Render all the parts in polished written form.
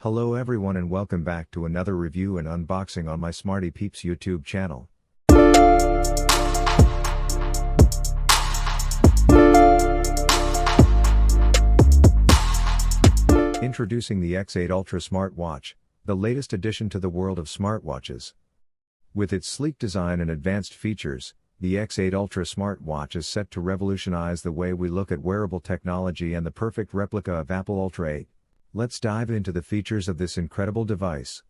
Hello everyone and welcome back to another review and unboxing on my smartypeeps YouTube channel. Introducing the X8 Ultra SmartWatch, the latest addition to the world of smartwatches. With its sleek design and advanced features, the X8 Ultra SmartWatch is set to revolutionize the way we look at wearable technology and the perfect replica of Apple Ultra 8. Let's dive into the features of this incredible device.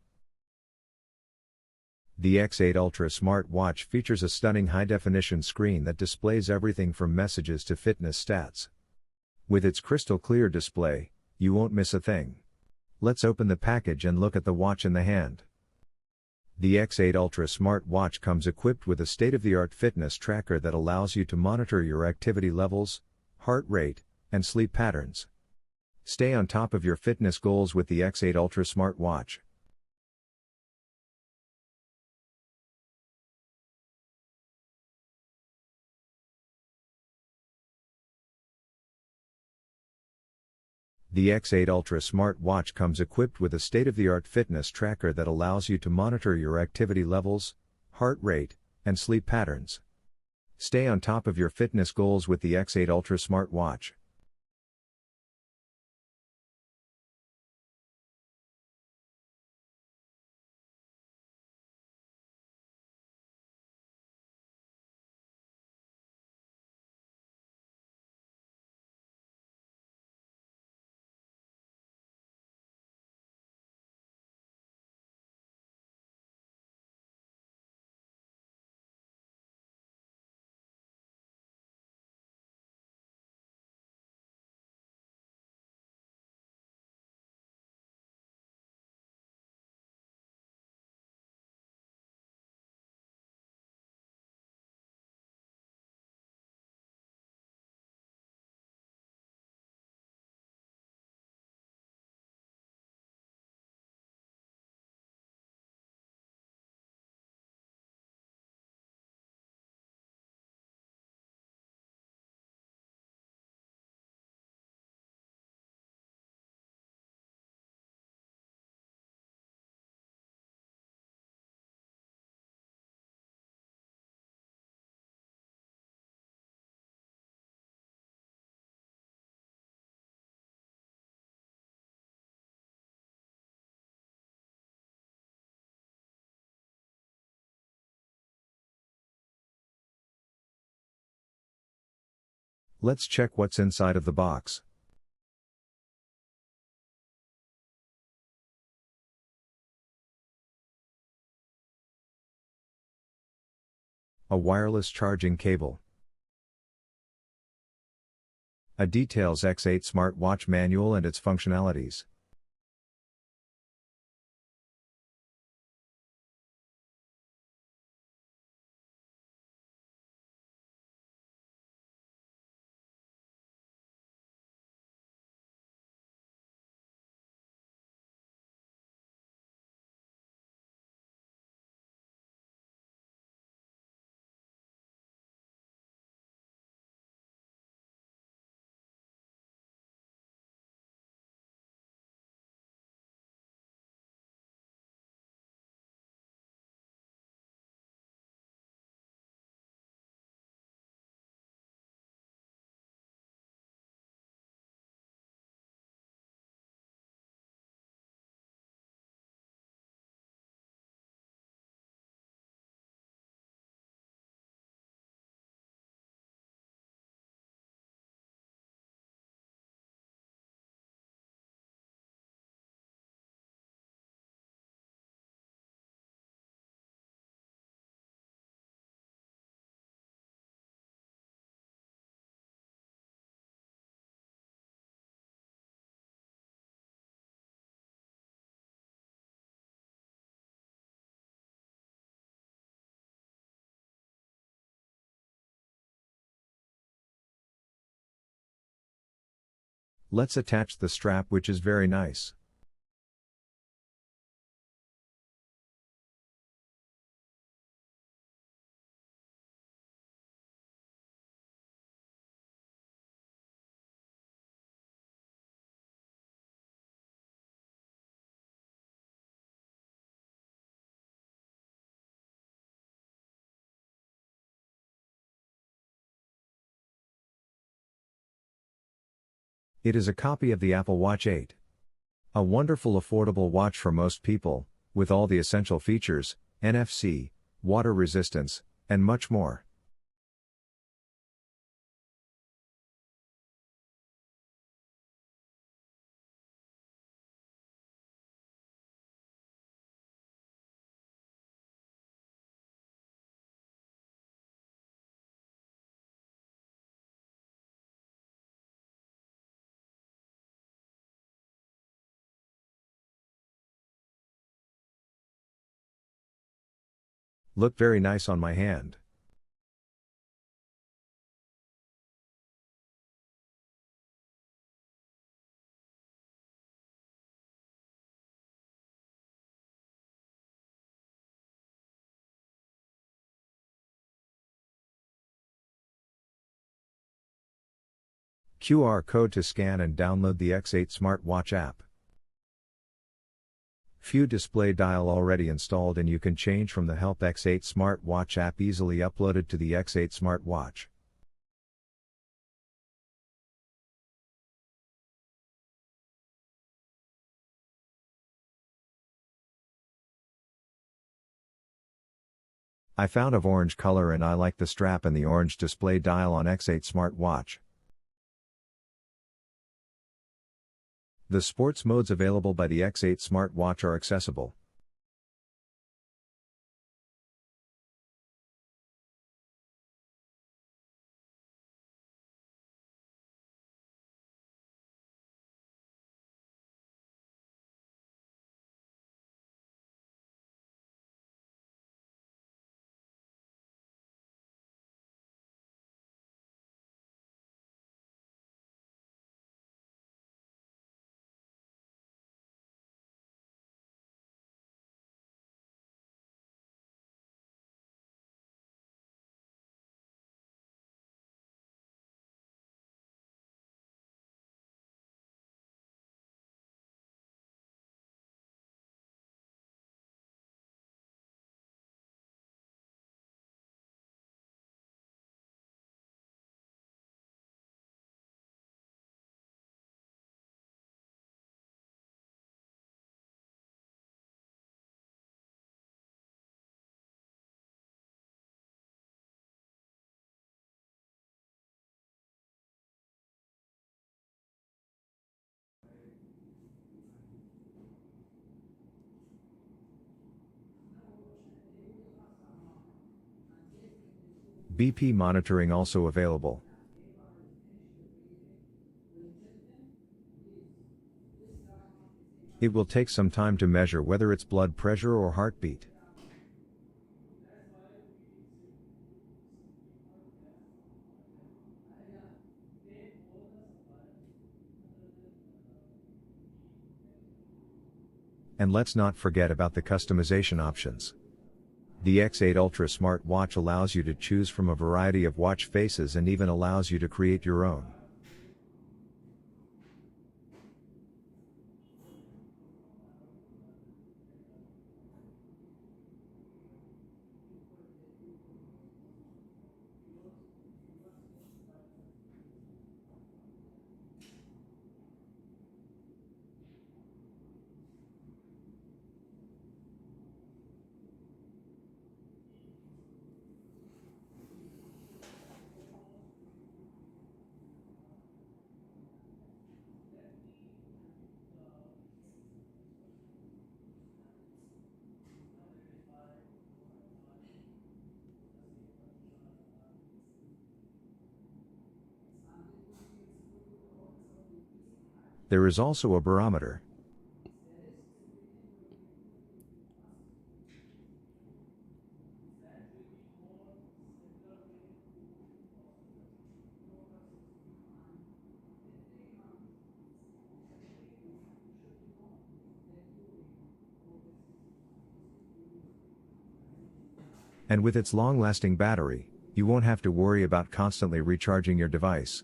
The X8 Ultra SmartWatch features a stunning high-definition screen that displays everything from messages to fitness stats. With its crystal-clear display, you won't miss a thing. Let's open the package and look at the watch in the hand. The X8 Ultra SmartWatch comes equipped with a state-of-the-art fitness tracker that allows you to monitor your activity levels, heart rate, and sleep patterns. Stay on top of your fitness goals with the X8 Ultra SmartWatch. The X8 Ultra SmartWatch comes equipped with a state-of-the-art fitness tracker that allows you to monitor your activity levels, heart rate, and sleep patterns. Stay on top of your fitness goals with the X8 Ultra SmartWatch. Let's check what's inside of the box. A wireless charging cable. A details X8 smartwatch manual and its functionalities. Let's attach the strap, which is very nice. It is a copy of the Apple Watch 8. A wonderful affordable watch for most people, with all the essential features, NFC, water resistance, and much more. Look very nice on my hand. QR code to scan and download the X8 SmartWatch app. View display dial already installed, and you can change from the Help X8 SmartWatch app easily uploaded to the X8 SmartWatch. I found of orange color and I like the strap and the orange display dial on X8 SmartWatch. The sports modes available by the X8 SmartWatch are accessible. BP monitoring also available. It will take some time to measure whether it's blood pressure or heartbeat. And let's not forget about the customization options. The X8 Ultra SmartWatch allows you to choose from a variety of watch faces and even allows you to create your own. There is also a barometer. And with its long-lasting battery, you won't have to worry about constantly recharging your device.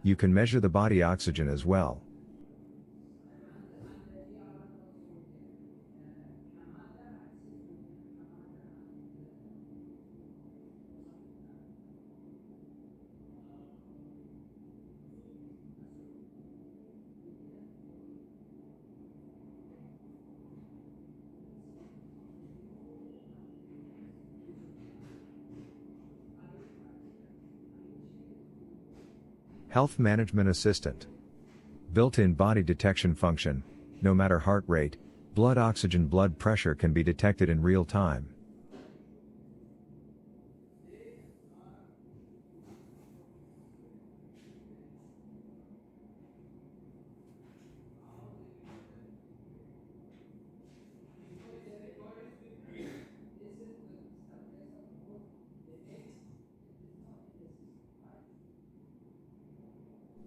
You can measure the body oxygen as well. Health Management Assistant. Built-in body detection function. No matter heart rate, blood oxygen, blood pressure can be detected in real time.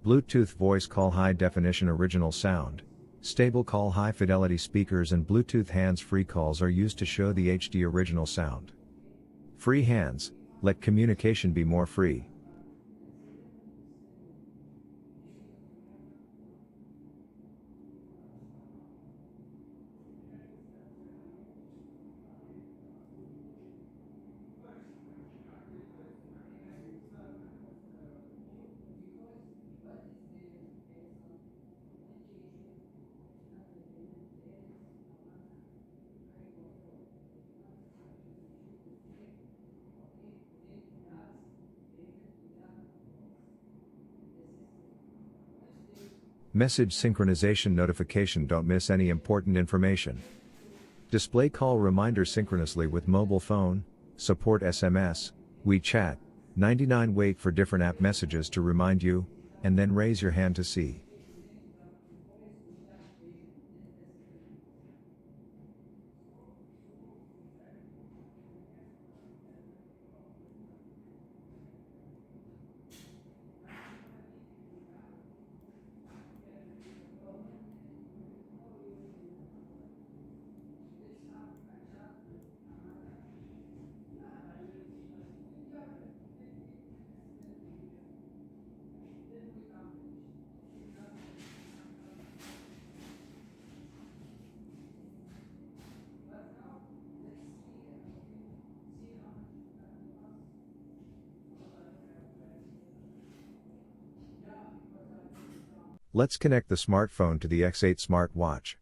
Bluetooth voice call, high definition original sound. Stable call, high fidelity speakers and Bluetooth hands-free calls are used to show the HD original sound. Free hands, let communication be more free. Message synchronization notification, don't miss any important information. Display call reminder synchronously with mobile phone, support SMS, WeChat, 99 wait for different app messages to remind you, and then raise your hand to see. Let's connect the smartphone to the X8 smartwatch.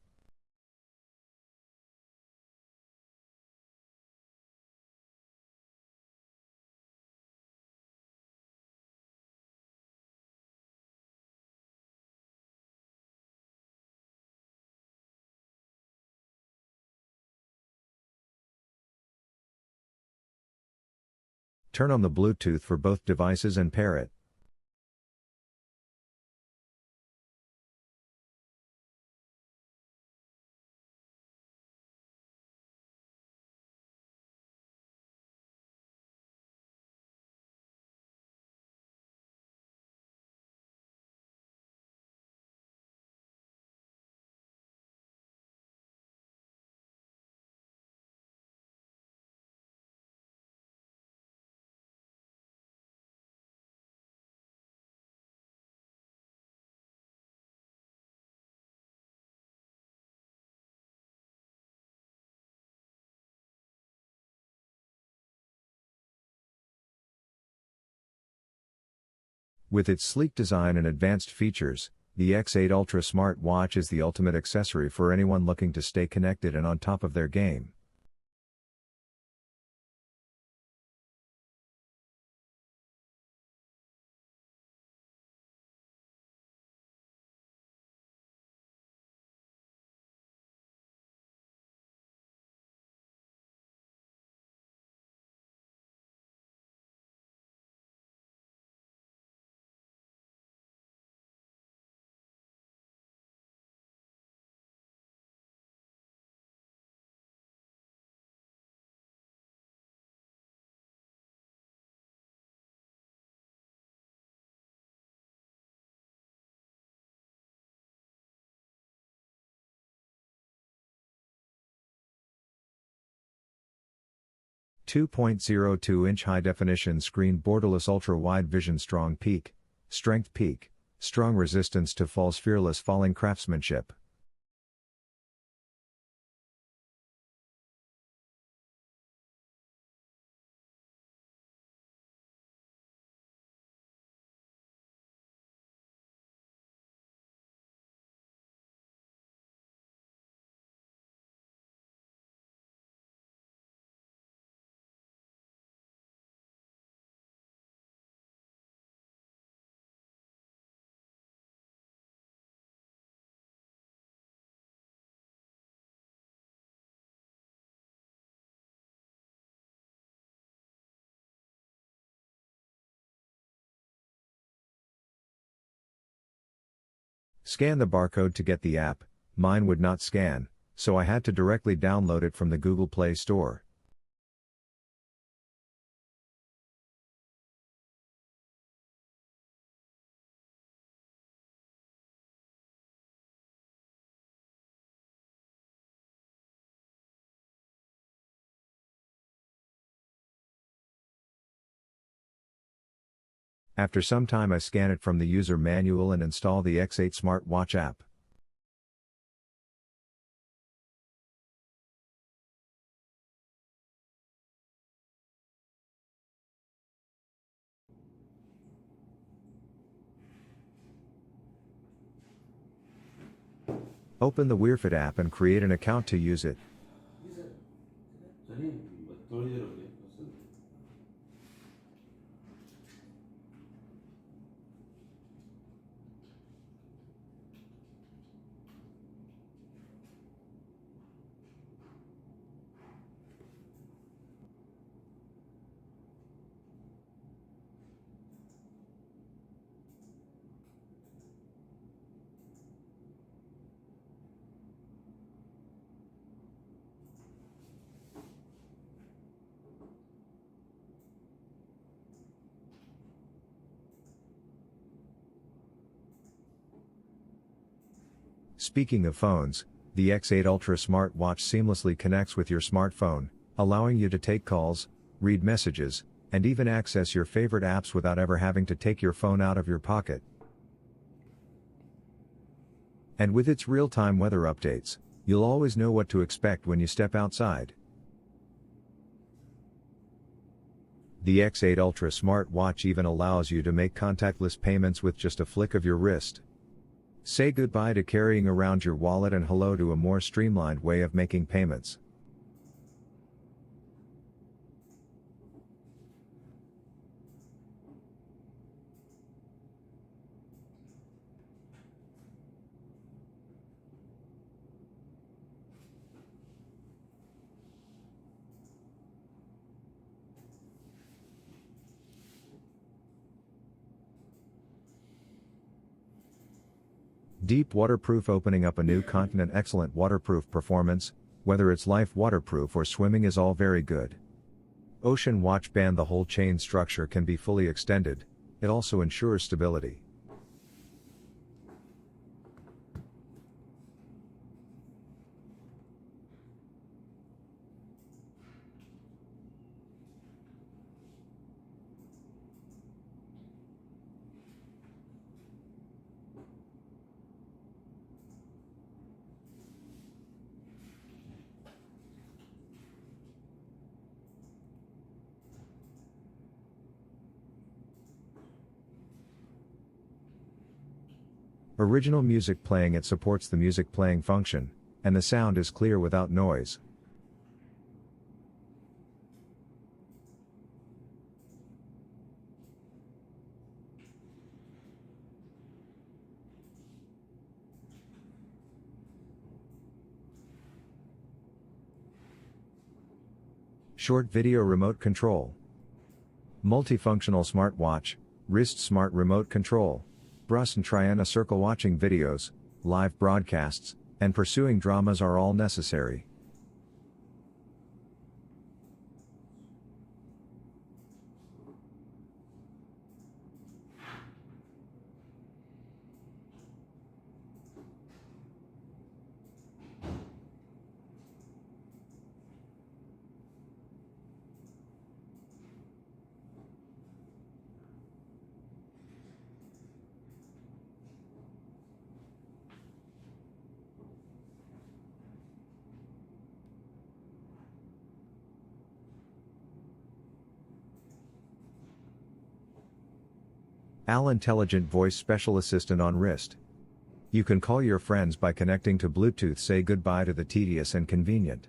Turn on the Bluetooth for both devices and pair it. With its sleek design and advanced features, the X8 Ultra SmartWatch is the ultimate accessory for anyone looking to stay connected and on top of their game. .02-inch high-definition screen, borderless ultra-wide vision, strong peak, strength peak, Strong resistance to falls, fearless falling craftsmanship. Scan the barcode to get the app. Mine would not scan, so I had to directly download it from the Google Play Store. After some time I scan it from the user manual and install the X8 SmartWatch app. Open the WearFit app and create an account to use it. Speaking of phones, the X8 Ultra SmartWatch seamlessly connects with your smartphone, allowing you to take calls, read messages, and even access your favorite apps without ever having to take your phone out of your pocket. And with its real-time weather updates, you'll always know what to expect when you step outside. The X8 Ultra SmartWatch even allows you to make contactless payments with just a flick of your wrist. Say goodbye to carrying around your wallet and hello to a more streamlined way of making payments. Deep waterproof, opening up a new continent. Excellent waterproof performance, whether it's life waterproof or swimming, is all very good. Ocean watch band. The whole chain structure can be fully extended. It also ensures stability. Original music playing. It supports the music playing function, and the sound is clear without noise. Short video remote control. Multifunctional smartwatch, wrist smart remote control. Brus and Triana circle. Watching videos, live broadcasts, and pursuing dramas are all necessary. Al Intelligent Voice Special Assistant on Wrist. You can call your friends by connecting to Bluetooth. Say goodbye to the tedious and convenient.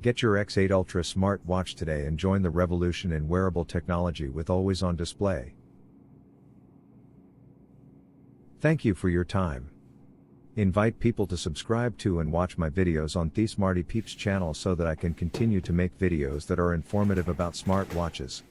Get your X8 Ultra SmartWatch today and join the revolution in wearable technology with always-on display. Thank you for your time. Invite people to subscribe to and watch my videos on the smartypeeps channel so that I can continue to make videos that are informative about smartwatches.